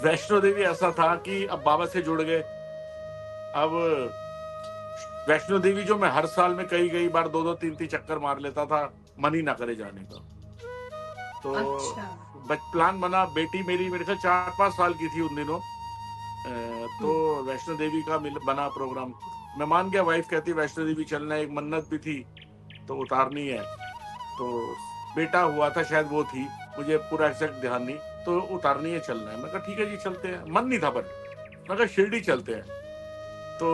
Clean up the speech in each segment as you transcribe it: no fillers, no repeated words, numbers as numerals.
वैष्णो देवी ऐसा था कि अब बाबा से जुड़ गए। अब वैष्णो देवी जो मैं हर साल में कई बार 2-2 3-3 चक्कर मार लेता था, मन ही ना करे जाने का। तो अच्छा। प्लान बना, बेटी मेरी मेरे ख्याल 4-5 साल की थी उन दिनों। तो वैष्णो देवी का बना प्रोग्राम। मैं मान गया, वाइफ कहती वैष्णो देवी चलना है, एक मन्नत भी थी तो उतारनी है। तो बेटा हुआ था शायद, वो थी, मुझे पूरा एग्जैक्ट ध्यान नहीं, तो उतारनी है, चलना है। मैं कहा ठीक है जी चलते हैं, मन नहीं था पर मैं कहा शिरडी चलते हैं। तो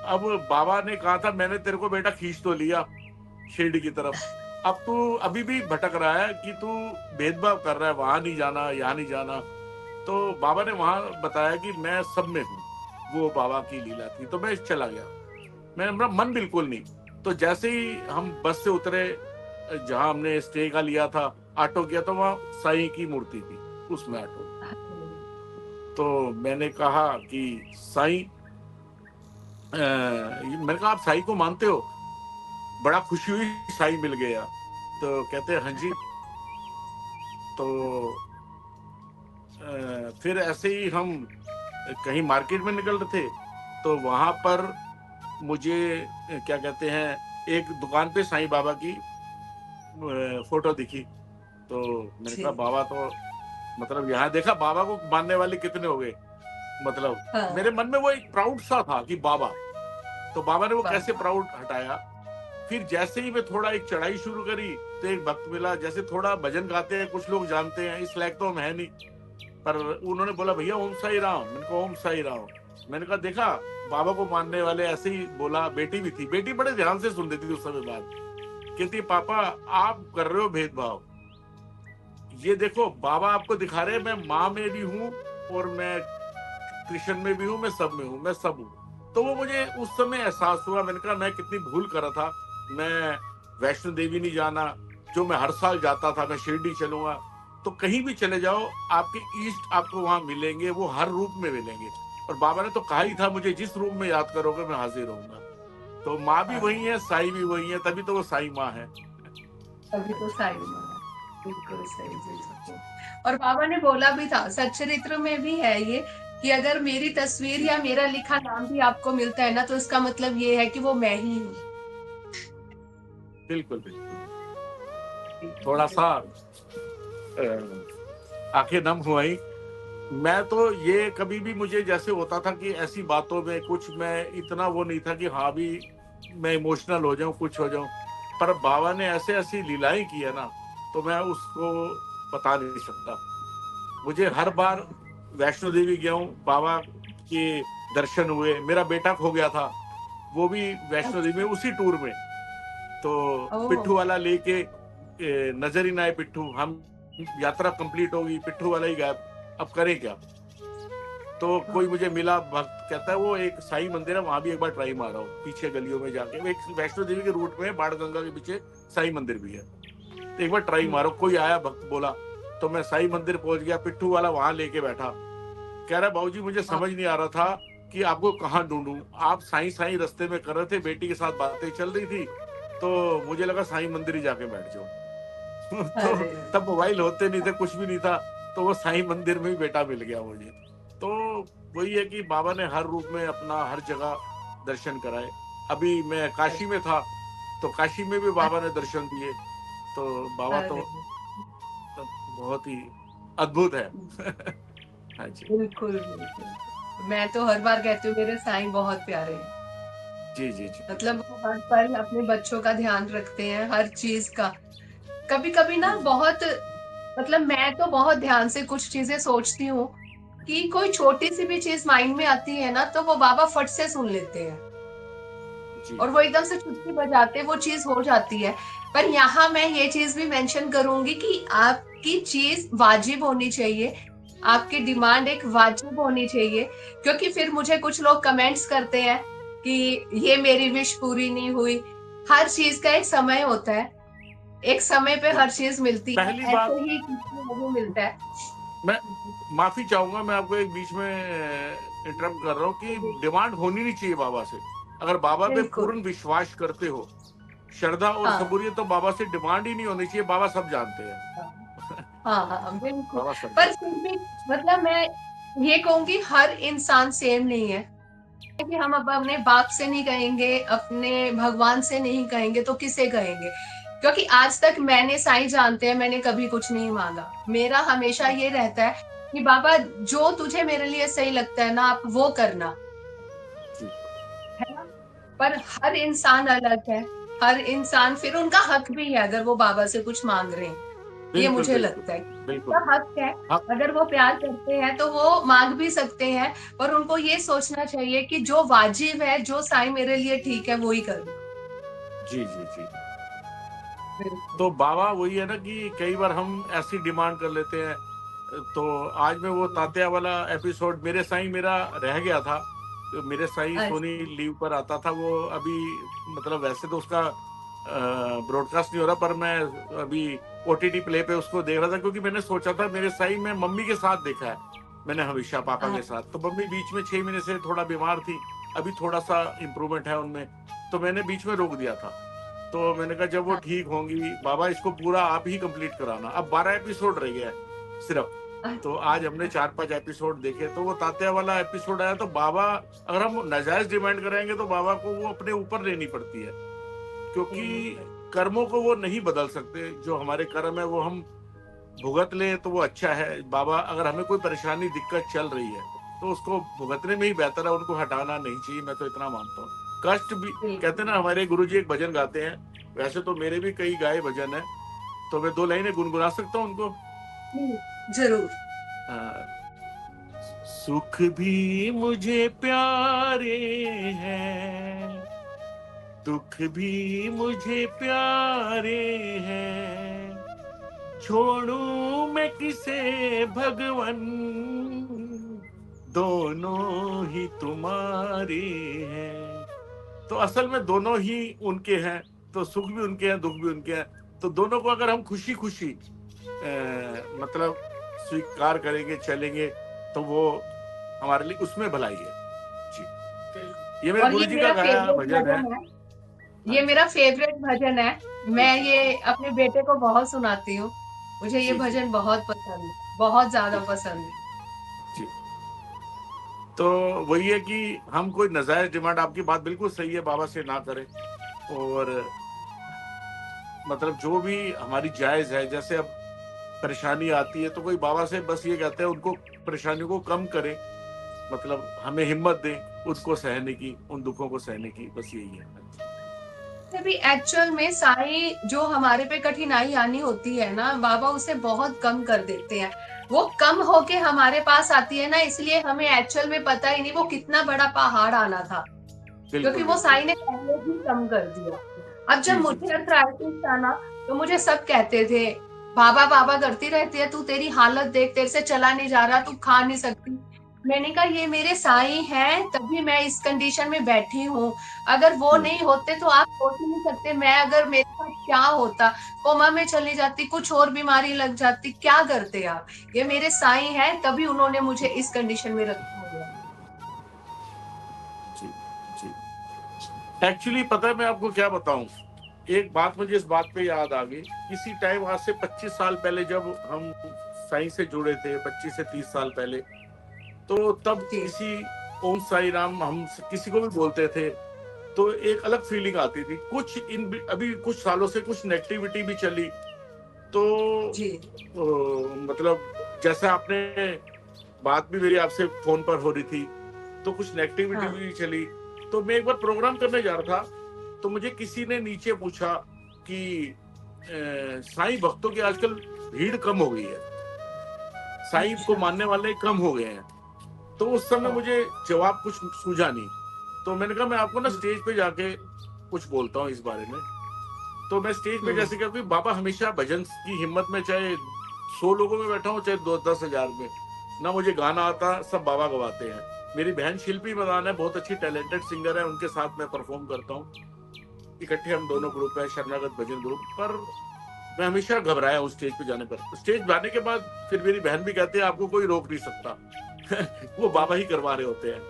अब बाबा ने कहा था मैंने तेरे को बेटा खींच तो लिया शिरडी की तरफ, अब तू अभी भी भटक रहा है कि तू भेदभाव कर रहा है, वहां नहीं जाना यहाँ नहीं जाना। तो बाबा ने वहां बताया कि मैं सब में हूँ, वो बाबा की लीला थी। तो मैं चला गया, मैं मेरा मन बिल्कुल नहीं। तो जैसे ही हम बस से उतरे, जहां हमने स्टे का लिया था, ऑटो किया, तो वहां साईं की मूर्ति थी उसमें ऑटो। तो मैंने कहा कि साईं, मैंने कहा आप साईं को मानते हो? बड़ा खुशी हुई, साईं मिल गया। तो कहते हैं हाँ जी। तो फिर ऐसे ही हम कहीं मार्केट में निकल रहे थे, तो वहां पर मुझे क्या कहते हैं, एक दुकान पे साईं बाबा की फोटो दिखी। तो मैंने कहा बाबा तो, मतलब यहाँ देखा बाबा को मानने वाले कितने हो गए, मतलब मेरे मन में वो एक प्राउड सा था कि बाबा। तो बाबा ने वो कैसे प्राउड हटाया। फिर जैसे ही मैं थोड़ा एक चढ़ाई शुरू करी, तो एक भक्त मिला, जैसे थोड़ा भजन गाते हैं, कुछ लोग जानते हैं, इस लायक तो हम है नहीं, पर उन्होंने बोला भैया ओम साई राम। मैंने कहा ओम साई राम। मैंने कहा देखा बाबा को मानने वाले ऐसे ही बोला। बेटी भी थी, बेटी बड़े ध्यान से सुन लेती थी उस समय बात। कहती पापा आप कर रहे हो भेदभाव, ये देखो बाबा आपको दिखा रहे हैं मैं माँ में भी हूँ और मैं कृष्ण में भी हूँ, मैं सब में हूँ, मैं सब हूँ। तो वो मुझे उस समय एहसास हुआ। मैंने कहा मैं कितनी भूल कर रहा था, मैं वैष्णो देवी नहीं जाना जो मैं हर साल जाता था, मैं शिरडी चलूंगा। तो कहीं भी चले जाओ, आपके ईष्ट आपको वहां मिलेंगे, वो हर रूप में मिलेंगे। और बाबा ने तो कहा ही था मुझे जिस रूप में याद करोगे मैं हाजिर रहूंगा। तो माँ भी वही है, साई भी वही है, तभी तो वो साई माँ है। अभी तो साई माँ है, बिल्कुल सही बिल्कुल। और बाबा ने बोला भी था, सच्चरित्र में भी है ये, कि अगर मेरी तस्वीर या मेरा लिखा नाम भी आपको मिलता है ना, तो इसका मतलब ये है कि वो मैं ही हूँ। बिल्कुल बिल्कुल। थोड़ा सा आंखें नम हुई। मैं तो ये कभी भी, मुझे जैसे होता था कि ऐसी बातों में कुछ मैं इतना वो नहीं था कि हाँ भी मैं इमोशनल हो जाऊं, कुछ हो जाऊं। पर बाबा ने ऐसे ऐसी लीलाएं की है ना, तो मैं उसको बता नहीं सकता। मुझे हर बार वैष्णो देवी गया हूँ, बाबा के दर्शन हुए। मेरा बेटा खो गया था, वो भी वैष्णो देवी में उसी टूर में। तो ओह। पिट्ठू वाला लेके नजर ही ना आए पिट्ठू, हम यात्रा कंप्लीट होगी, पिट्ठू वाला ही गायब, अब करें क्या। तो कोई मुझे मिला भक्त, कहता है वो एक साईं मंदिर है, वहां भी एक बार ट्राई मारा हो, पीछे गलियों में जाके। वो एक वैष्णो देवी के रूट में बाण गंगा के पीछे साईं मंदिर भी है, तो एक बार ट्राई मारो। कोई आया भक्त बोला, तो मैं साईं मंदिर पहुंच गया, पिट्ठू वाला वहां लेके बैठा। कह रहा बाबूजी मुझे समझ नहीं आ रहा था कि आपको कहाँ ढूंढूं, आप साईं साईं रास्ते में कर रहे थे, बेटी के साथ बातें चल रही थी, तो मुझे लगा साईं मंदिर ही जाके बैठ जाओ। तो अरे तब मोबाइल होते नहीं थे, कुछ भी नहीं था, तो वो साईं मंदिर में ही बेटा मिल गया मुझे। तो वही है कि बाबा ने हर रूप में अपना हर जगह दर्शन कराए। अभी मैं काशी में था, तो काशी में भी बाबा ने दर्शन दिए। तो बाबा तो अरे बहुत ही अद्भुत है। हाँ जी बिल्कुल बिल्कुल। मैं तो हर बार कहती हूँ मेरे साईं बहुत प्यारे हैं। जी जी जी। मतलब वो हर पल अपने बच्चों का ध्यान रखते हैं, हर चीज का। कभी कभी ना जी बहुत, मतलब मैं तो बहुत ध्यान से कुछ चीजें सोचती हूँ, कि कोई छोटी सी भी चीज माइंड में आती है ना, तो वो बाबा फट से सुन लेते हैं, जी और वो एकदम से चुटकी बजाते वो चीज हो जाती है। पर यहाँ मैं ये चीज भी मेंशन करूंगी कि आपकी चीज वाजिब होनी चाहिए, आपकी डिमांड एक वाजिब होनी चाहिए। क्योंकि फिर मुझे कुछ लोग कमेंट्स करते हैं कि ये मेरी विश पूरी नहीं हुई। हर चीज का एक समय होता है, एक समय पे हर बिल्कुल। चीज मिलती है, पहली ऐसे बात, ही किसी को नहीं मिलता है। मैं माफी चाहूंगा, मैं आपको एक बीच में इंटरप्ट कर रहा हूँ, कि डिमांड होनी नहीं चाहिए बाबा से। अगर बाबा पे बिल्कुल। पूर्ण विश्वास करते हो, श्रद्धा और हाँ सबूरियत, तो बाबा से डिमांड ही नहीं होनी चाहिए। बाबा सब जानते हैं। हाँ हाँ हाँ, बिल्कुल। बाबा सब पर जानते फिर हैं। भी मतलब मैं ये कहूंगी हर इंसान सेम नहीं है कि हम अब अपने बाप से नहीं कहेंगे, अपने भगवान से नहीं कहेंगे तो किसे कहेंगे? क्योंकि आज तक मैंने, साईं जानते हैं, मैंने कभी कुछ नहीं मांगा। मेरा हमेशा ये रहता है कि बाबा जो तुझे मेरे लिए सही लगता है ना, आप वो करना, जी, है ना? पर हर इंसान अलग है। हर इंसान, फिर उनका हक भी है अगर वो बाबा से कुछ मांग रहे हैं। ये बिल्कुल मुझे बिल्कुल लगता है बिल्कुल। उनका हक है। हाँ, अगर वो प्यार करते हैं तो वो मांग भी सकते हैं, पर उनको ये सोचना चाहिए कि जो वाजिब है, जो साईं मेरे लिए ठीक है, वो ही करूँ। जी जी जी। बिल्कुल। तो बाबा वही है ना कि कई बार हम ऐसी डिमांड कर लेते हैं। तो आज मैं वो तात्या वाला एपिसोड, मेरे साईं मेरा रह गया था। तो मेरे साईं अच्छा। सोनी लीव पर आता था वो अभी, मतलब वैसे तो उसका ब्रॉडकास्ट नहीं हो रहा, पर मैं अभी ओटीटी प्ले पे उसको देख रहा था, क्योंकि मैंने सोचा था मेरे साईं मैं मम्मी के साथ देखा है, मैंने हमेशा पापा हाँ, के साथ। तो मम्मी बीच में 6 महीने से थोड़ा बीमार थी, अभी थोड़ा सा इम्प्रूवमेंट है उनमें, तो मैंने बीच में रोक दिया था। तो मैंने कहा जब वो हाँ, ठीक होंगी बाबा इसको पूरा आप ही कंप्लीट कराना। अब 12 एपिसोड रह गया है सिर्फ। तो आज हमने अच्छा। 4-5 एपिसोड देखे, तो वो तात्या वाला एपिसोड आया तो बाबा, अगर हम नाजायज डिमांड कराएंगे तो बाबा को वो अपने ऊपर लेनी पड़ती है, क्योंकि बिल्कुल। कर्मों को वो नहीं बदल सकते। जो हमारे कर्म है वो हम भुगत ले तो वो अच्छा है। बाबा अगर हमें कोई परेशानी दिक्कत चल रही है तो उसको भुगतने में ही बेहतर है, उनको हटाना नहीं चाहिए, मैं तो इतना मानता हूँ। कष्ट भी, कहते हैं बिल्कुल। ना, हमारे गुरुजी एक भजन गाते हैं, वैसे तो मेरे भी कई गाए भजन है, तो मैं 2 लाइनें गुनगुना सकता हूँ उनको। जरूर। सुख भी मुझे प्यारे हैं, दुख भी मुझे प्यारे हैं, छोड़ू मैं किसे भगवन, दोनों ही तुम्हारे हैं। तो असल में दोनों ही उनके हैं, तो सुख भी उनके हैं, दुख भी उनके हैं। तो दोनों को अगर हम खुशी खुशी मतलब स्वीकार करेंगे, चलेंगे, तो वो हमारे लिए उसमें भलाई है। जी, ये बिल्कुल। मेरे और ये गुरुजी का मेरा गाया फेवरेट भजन है। भजन है। हाँ ये जी। मेरा फेवरेट भजन है। जी मैं जी ये अपने बेटे को बहुत सुनाती हूँ। मुझे ये जी जी भजन बहुत पसंद है, बहुत ज्यादा जी पसंद है। जी। तो वही है कि हम कोई नजायज डिमांड, आपकी बात बिल्कुल सही है, बाबा से ना करें। और मतलब जो भी हमारी जायज है, जैसे अब परेशानी आती है तो कोई बाबा से बस ये कहते हैं उनको परेशानियों को कम करें, मतलब हमें हिम्मत दें उसको सहने की, उन दुखों को सहने की, बस यही है। भी एक्चुअल में साईं जो हमारे पे कठिनाई आनी होती है ना, बाबा उसे बहुत कम कर देते हैं। वो कम होके हमारे पास आती है ना, इसलिए हमें एक्चुअल में पता ही नहीं वो कितना बड़ा पहाड़ आना था, क्योंकि बिल्कुल वो बिल्कुल। साईं ने पहले ही कम कर दिया। अब जब जी जी मुझे जी अर्थराइटिस था ना, तो मुझे सब कहते थे, बाबा बाबा करती रहती है तू, तेरी हालत देख, तेरे से चला नहीं जा रहा, तू खा नहीं सकती। मैंने कहा ये मेरे साईं हैं, तभी मैं इस कंडीशन में बैठी हूँ। अगर वो हम्म, नहीं होते तो आप सोच ही नहीं सकते मैं, अगर मेरे साथ क्या होता, कोमा में चली जाती, कुछ और बीमारी लग जाती, क्या करते आप? ये मेरे साईं हैं, तभी उन्होंने मुझे इस कंडीशन में रखा हुआ है। जी जी। एक्चुअली पता है मैं आपको क्या बताऊं, एक बात मुझे इस बात पे याद आ गई। किसी टाइम आज से 25 साल पहले जब हम साईं से जुड़े थे, 25 से 30 साल पहले, तो तब जी। किसी ओम साई राम हम किसी को भी बोलते थे तो एक अलग फीलिंग आती थी। कुछ इन अभी कुछ सालों से कुछ नेगेटिविटी भी चली, तो जी। मतलब जैसे आपने बात भी मेरी आपसे फोन पर हो रही थी, तो कुछ नेगेटिविटी हाँ। भी चली। तो मैं एक बार प्रोग्राम करने जा रहा था, तो मुझे किसी ने नीचे पूछा कि साईं भक्तों की आजकल भीड़ कम हो गई है, साईं को अच्छा। मानने वाले कम हो गए हैं। तो उस समय हाँ। मुझे जवाब कुछ सूझा नहीं, तो मैंने कहा मैं आपको ना हुँ, स्टेज पे जाके कुछ बोलता हूँ इस बारे में। तो मैं स्टेज पे हुँ। जैसे, क्योंकि बाबा हमेशा भजन की हिम्मत में, चाहे 100 लोगों में बैठा हूँ चाहे 10,000 में, ना मुझे गाना आता, सब बाबा गवाते हैं। मेरी बहन शिल्पी मदान है, बहुत अच्छी टैलेंटेड सिंगर है, उनके साथ मैं परफॉर्म करता हूँ, इकट्ठे हम दोनों ग्रुप है, शरणागत भजन ग्रुप। पर मैं हमेशा घबराया उस स्टेज पे जाने पर। स्टेज जाने के बाद फिर मेरी बहन भी कहती है आपको कोई रोक नहीं सकता वो बाबा ही करवा रहे होते हैं।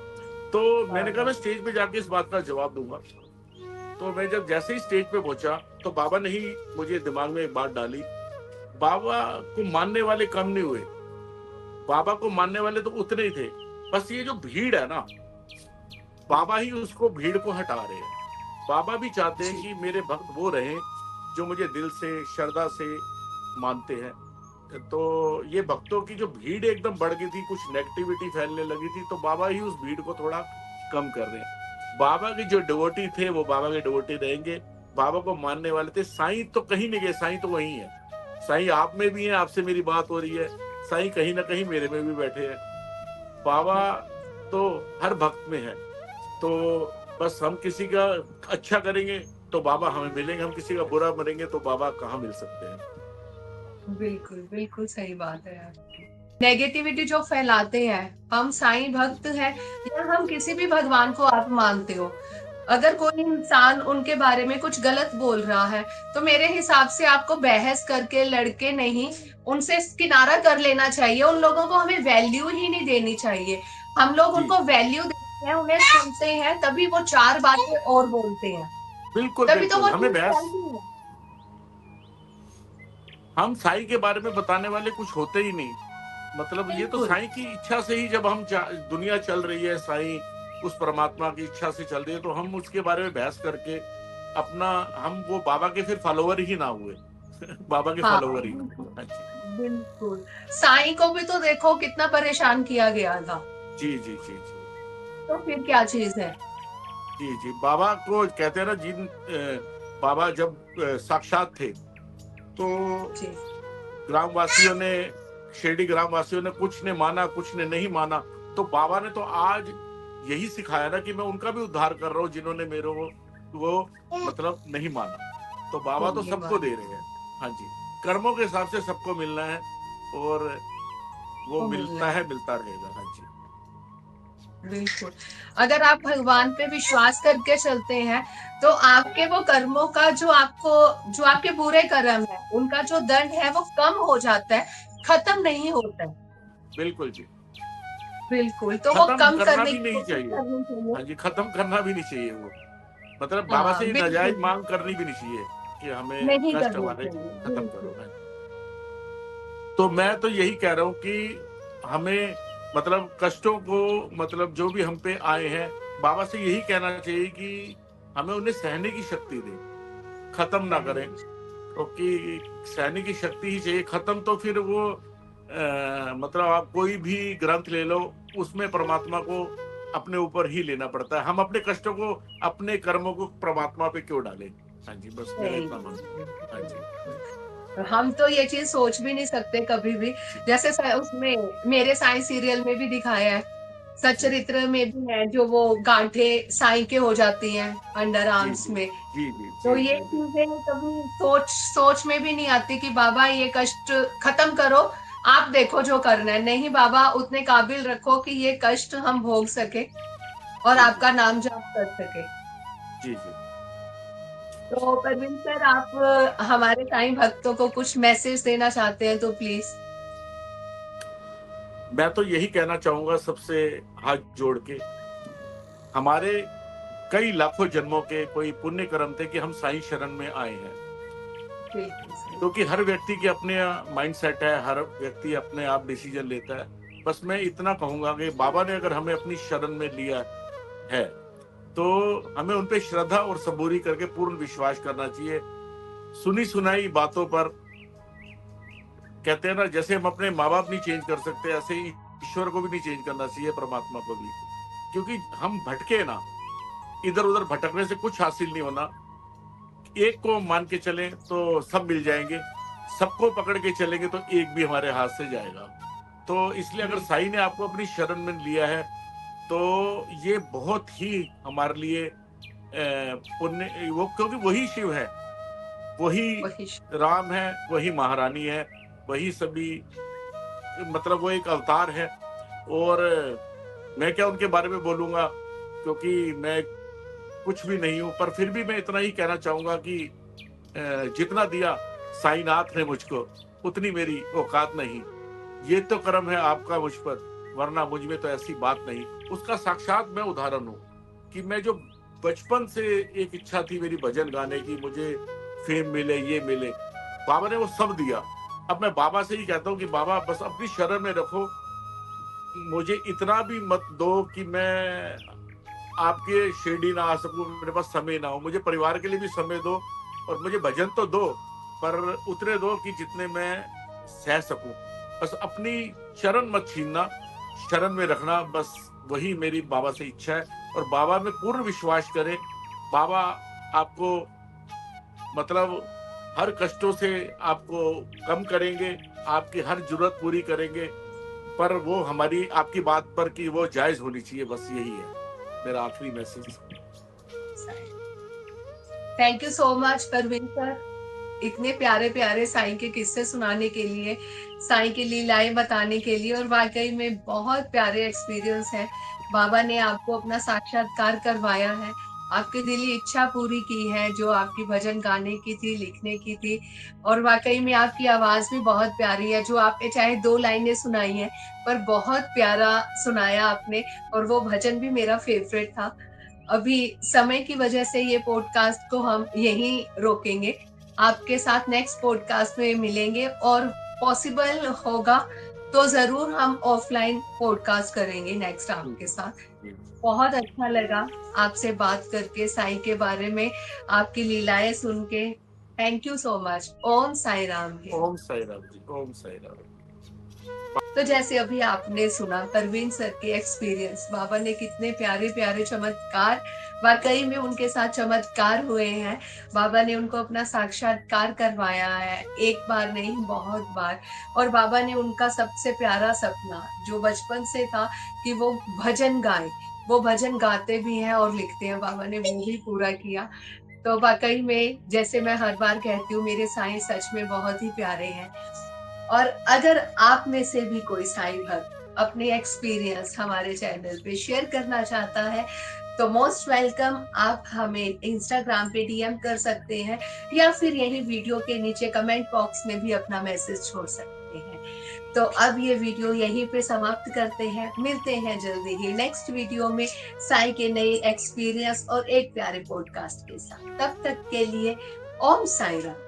तो मैंने कहा हाँ, मैं स्टेज पे जाके इस बात का जवाब दूंगा। तो मैं जब जैसे ही स्टेज पे पहुंचा, तो बाबा ने ही मुझे दिमाग में एक बात डाली, बाबा को मानने वाले कम नहीं हुए, बाबा को मानने वाले तो उतने ही थे, बस ये जो भीड़ है ना, बाबा ही उसको भीड़ को हटा रहे हैं। बाबा भी चाहते हैं जी कि मेरे भक्त वो रहें जो मुझे दिल से श्रद्धा से मानते हैं। तो ये भक्तों की जो भीड़ एकदम बढ़ गई थी, कुछ नेगेटिविटी फैलने लगी थी, तो बाबा ही उस भीड़ को थोड़ा कम कर रहे हैं। बाबा के जो डिवोटी थे वो बाबा के डिवोटी रहेंगे, बाबा को मानने वाले थे। साईं तो कहीं नहीं गए, साईं तो वहीं है। साईं आप में भी है, आपसे मेरी बात हो रही है, साईं कहीं ना कहीं मेरे में भी बैठे हैं। बाबा तो हर भक्त में है। तो बस हम किसी का अच्छा करेंगे तो बाबा हमें मिलेंगे, हम किसी का बुरा करेंगे तो बाबा कहाँ मिल सकते हैं। बिल्कुल बिल्कुल सही बात है आपकी। नेगेटिविटी जो फैलाते हैं, हम साईं भक्त हैं या हम किसी भी भगवान को आप मानते हो, अगर कोई इंसान उनके बारे में कुछ गलत बोल रहा है, तो मेरे हिसाब से आपको बहस करके लड़के नहीं, उनसे किनारा कर लेना चाहिए। उन लोगों को हमें वैल्यू ही नहीं देनी चाहिए। हम लोग जी उनको वैल्यू देते हैं, उन्हें सुनते हैं, तभी वो 4 बातें और बोलते हैं। बिल्कुल तभी तो वो बिल्कुल, हमें चीज़ बहस, फैलती है। हम साईं के बारे में बताने वाले कुछ होते ही नहीं। मतलब ये तो बिल्कुल। साईं की इच्छा से ही, जब हम दुनिया चल रही है, साईं उस परमात्मा की इच्छा से चल रही है, तो हम उसके बारे में बहस करके अपना, हम वो बाबा के फिर फॉलोवर ही ना हुए। बाबा के हाँ, फॉलोवर ही। बिल्कुल, हाँ जी बिल्कुल। साईं को भी तो देखो कितना परेशान किया गया था। जी जी जी जी तो फिर क्या चीज़ है? जी जी। बाबा को कहते हैं ना, बाबा जब साक्षात थे, तो जी, ग्रामवासियों ने, शिरडी ग्रामवासियों ने कुछ ने माना, कुछ ने नहीं माना। तो बाबा ने तो आज यही सिखाया ना कि मैं उनका भी उद्धार कर रहा हूँ जिन्होंने मेरे वो मतलब नहीं माना। तो बाबा तो सही सबको बात। दे रहे हैं। हाँ जी, कर्मों के हिसाब से सबको मिलना है, और वो वो मिल रहा मिलता है, है, मिलता रहेगा। हाँ जी बिल्कुल। अगर आप भगवान पे विश्वास करके चलते हैं, तो आपके वो कर्मों का जो आपके बुरे कर्म हैं, उनका जो दंड है वो कम हो जाता है, खत्म नहीं होता है। बिल्कुल जी। बिल्कुल, तो वो खत्म कम करना करने भी की नहीं कोशिश चाहिए। करनी चाहिए। हाँ जी, खत्म करना भी नहीं चाहिए वो। मतलब बाबा हाँ, से नाजायज बिल्कुल, मांग करनी भी नहीं चाहिए कि हमें नहीं कष्ट करनी हमारे चाहिए, खत्म बिल्कुल। करो। हाँ जी। तो मैं तो यही कह रहा हूँ कि हमें, मतलब कष्टों को, मतलब जो भी हम पे आए हैं, बाबा से यही कहना चाहिए कि हमें उन्हें सहने की शक्ति दे, खत्म ना करें। क्योंकि सहने की शक्ति ही चाहिए, खत्म तो फिर वो मतलब आप कोई भी ग्रंथ ले लो, उसमें परमात्मा को अपने ऊपर ही लेना पड़ता है। हम अपने कष्टों को, अपने कर्मों को परमात्मा पे क्यों डालें। हाँ जी, बस मेरा सही इतना बात मानना है, है। हाँ जी बिल्कुल। हम तो ये चीज़ सोच भी नहीं सकते कभी भी। जी जैसे उसमें मेरे साईं सीरियल में भी दिखाया है, जी सच्चरित्र में भी है, जो वो गांठें साईं के हो जाती हैं अंडर जी आर्म्स जी में। जी जी तो जी ये जी जी चीजें कभी सोच सोच में भी नहीं आती कि बाबा ये कष्ट खत्म करो, आप देखो जो करना है। नहीं बाबा, उतने काबिल रखो कि ये कष्ट हम भोग सके और जी जी आपका नाम जाप कर सके। जी जी। तो परवीन सर, आप हमारे साईं भक्तों को कुछ मैसेज देना चाहते हैं तो प्लीज। मैं तो यही कहना चाहूंगा सबसे हाथ जोड़ के, हमारे कई लाखों जन्मों के कोई पुण्य कर्म थे कि हम साईं शरण में आए हैं। बिल्कुल सही। क्योंकि हर व्यक्ति के अपने माइंड सेट है, हर व्यक्ति अपने आप डिसीजन लेता है। बस मैं इतना कहूंगा कि बाबा ने अगर हमें अपनी शरण में लिया है, तो हमें उन पे श्रद्धा और सबूरी करके पूर्ण विश्वास करना चाहिए। सुनी सुनाई बातों पर, कहते हैं ना, जैसे हम अपने माँ बाप नहीं चेंज कर सकते, ऐसे ही ईश्वर को भी नहीं चेंज करना चाहिए, परमात्मा को भी। क्योंकि हम भटके ना, इधर उधर भटकने से कुछ हासिल नहीं होना। एक को मान के चलें तो सब मिल जाएंगे, सबको पकड़ के चलेंगे तो एक भी हमारे हाथ से जाएगा। तो इसलिए अगर बिल्कुल साईं ने आपको अपनी शरण में लिया है, तो ये बहुत ही हमारे लिए पुण्य, वो क्योंकि वही शिव है, वही वही। राम है, वही महारानी है, वही सभी, मतलब वो एक अवतार है। और मैं क्या उनके बारे में बोलूंगा, क्योंकि मैं कुछ भी नहीं हूं, पर फिर भी मैं इतना ही कहना चाहूंगा कि जितना दिया साईनाथ ने मुझको, उतनी मेरी औकात नहीं। ये तो कर्म है आपका मुझ पर, वरना मुझ में तो ऐसी बात नहीं। उसका साक्षात मैं उदाहरण हूँ कि मैं जो बचपन से एक इच्छा थी मेरी भजन गाने की, मुझे फेम मिले, ये मिले, बाबा ने वो सब दिया। अब मैं बाबा से ही कहता हूँ कि बाबा बस अपनी शरण में रखो, मुझे इतना भी मत दो कि मैं आपके शिरडी ना आ सकूं, मेरे पास समय ना हो। मुझे परिवार के लिए भी समय दो, और मुझे भजन तो दो, पर उतने दो कि जितने मैं सह सकूं। बस अपनी शरण मत छीनना, शरण में रखना, बस वही मेरी बाबा से इच्छा है। और बाबा में पूर्ण विश्वास करें, बाबा आपको मतलब हर कष्टों से आपको कम करेंगे, आपकी हर जरूरत पूरी करेंगे। पर वो हमारी आपकी बात पर कि वो जायज होनी चाहिए, बस यही है मेरा आखिरी message. Thank you so much Parveen sir, इतने प्यारे प्यारे साईं के किस्से सुनाने के लिए, साईं की लीलाएं बताने के लिए, और वाकई में बहुत प्यारे एक्सपीरियंस है। बाबा ने आपको अपना साक्षात्कार करवाया है, आपकी दिली इच्छा पूरी की है जो आपकी भजन गाने की थी, लिखने की थी। और वाकई में आपकी आवाज भी बहुत प्यारी है, जो आपने चाहे 2 लाइनें सुनाई हैं, पर बहुत प्यारा सुनाया आपने, और वो भजन भी मेरा फेवरेट था। अभी समय की वजह से ये पॉडकास्ट को हम यहीं रोकेंगे। आपके साथ नेक्स्ट पॉडकास्ट में मिलेंगे, और पॉसिबल होगा तो ज़रूर हम ऑफलाइन पॉडकास्ट करेंगे नेक्स्ट आपके साथ। बहुत अच्छा लगा आपसे बात करके, साईं के बारे में, आपकी लीलाएँ सुन के। Thank you so much. Om Sai Ram. Om Sai Ram ji, Om Sai Ram. तो जैसे अभी आपने सुना परवीन सर के एक्सपीरियंस, बाबा ने कितने प्यारे प्यारे चमत्कार, वाकई में उनके साथ चमत्कार हुए हैं। बाबा ने उनको अपना साक्षात्कार करवाया है, एक बार नहीं बहुत बार। और बाबा ने उनका सबसे प्यारा सपना जो बचपन से था कि वो भजन गाए, वो भजन गाते भी हैं और लिखते हैं, बाबा ने वो भी पूरा किया। तो वाकई में जैसे मैं हर बार कहती हूँ, मेरे साईं सच में बहुत ही प्यारे हैं। और अगर आप में से भी कोई साईं भक्त अपने एक्सपीरियंस हमारे चैनल पे शेयर करना चाहता है, तो मोस्ट वेलकम। आप हमें इंस्टाग्राम पे डीएम कर सकते हैं, या फिर यही वीडियो के नीचे कमेंट बॉक्स में भी अपना मैसेज छोड़ सकते हैं। तो अब ये वीडियो यहीं पे समाप्त करते हैं, मिलते हैं जल्दी ही नेक्स्ट वीडियो में साईं के नए एक्सपीरियंस और एक प्यारे पॉडकास्ट के साथ। तब तक के लिए ओम साई राम।